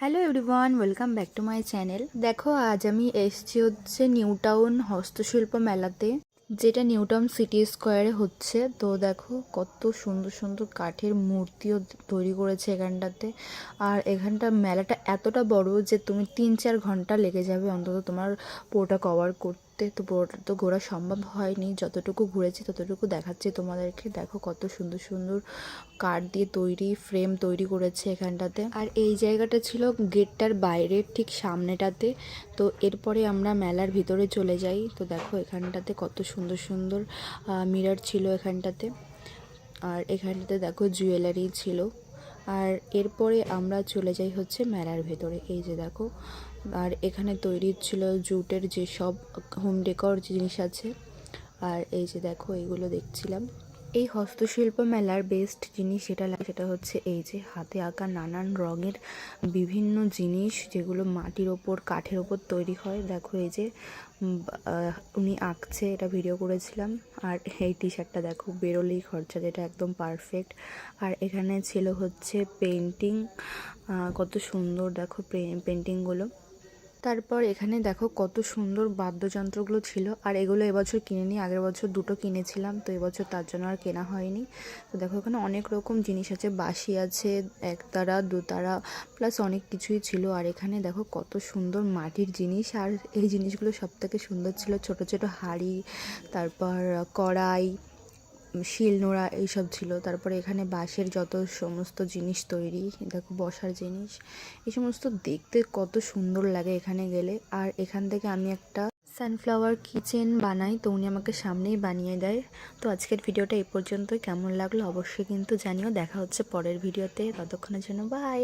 Hello everyone, welcome back to my channel. দেখো, আজ আমি এসেছি হচ্ছে নিউ টাউন হস্তশিল্প মেলাতে, যেটা নিউ টাউন সিটি স্কোয়ারে হচ্ছে। তো দেখো কত সুন্দর সুন্দর কাঠের মূর্তিও তৈরি করেছে এখানটাতে। আর এখানটা মেলাটা এতটা বড় যে তুমি 3-4 ঘন্টা লেগে যাবে অন্তত তোমার পুরোটা কভার করতে। তো পুরোটা তো ঘোরা সম্ভব হয়নি, যতটুকু ঘুরেছি ততটুকু দেখাচ্ছি তোমাদেরকে। দেখো কত সুন্দর সুন্দর কাঠ দিয়ে তৈরি ফ্রেম তৈরি করেছে এখানটাতে। আর এই জায়গাটা ছিল গেটটার বাইরের ঠিক সামনেটাতে। তো এরপরে আমরা মেলার ভিতরে চলে যাই। তো দেখো এখানটাতে কত সুন্দর সুন্দর মিরর ছিল এখানটাতে। আর এখানটাতে দেখো জুয়েলারি ছিল। আর এরপরে আমরা চলে যাই হচ্ছে মেলার ভেতরে। এই যে দেখো, আর এখানে তৈরি ছিল জুটের যেসব হোম ডেকর জিনিস আছে। আর এই যে দেখো এইগুলো দেখছিলাম। এই হস্তশিল্প মেলার বেস্ট জিনিস সেটা হচ্ছে এই যে হাতে আঁকা নানান রঙের বিভিন্ন জিনিস, যেগুলো মাটির ওপর কাঠের ওপর তৈরি হয়। দেখো এই যে উনি আঁকছে, এটা ভিডিও করেছিলাম। আর এই টি শার্টটা দেখো, বেরোলেই খরচা, যেটা একদম পারফেক্ট। আর এখানে ছিল হচ্ছে পেন্টিং, কত সুন্দর দেখো পেন্টিংগুলো। তারপর এখানে দেখো কত সুন্দর বাদ্যযন্ত্রগুলো ছিল। আর এগুলো এবছর কিনিনি, আগের বছর দুটো কিনেছিলাম, তো এবছর তার জন্য আর কেনা হয়নি। তো দেখো এখানে অনেক রকম জিনিস আছে, বাঁশি আছে, একতারা দুতারা প্লাস অনেক কিছুই ছিল। আর এখানে দেখো কত সুন্দর মাটির জিনিস। আর এই জিনিসগুলো সবথেকে সুন্দর ছিল ছোট ছোট হাঁড়ি, তারপর কড়াই, শিলনোড়া এইসব ছিল। তারপরে এখানে বাঁশের যত সমস্ত জিনিস তৈরি, দেখো বসার জিনিস, এই সমস্ত দেখতে কত সুন্দর লাগে এখানে গেলে। আর এখান থেকে আমি একটা সানফ্লাওয়ার কিচেন বানাই, তো উনি আমাকে সামনেই বানিয়ে দেয়। তো আজকের ভিডিওটা এই পর্যন্তই। কেমন লাগলো অবশ্যই কিন্তু জানিও। দেখা হচ্ছে পরের ভিডিওতে, ততক্ষণের জন্য বাই।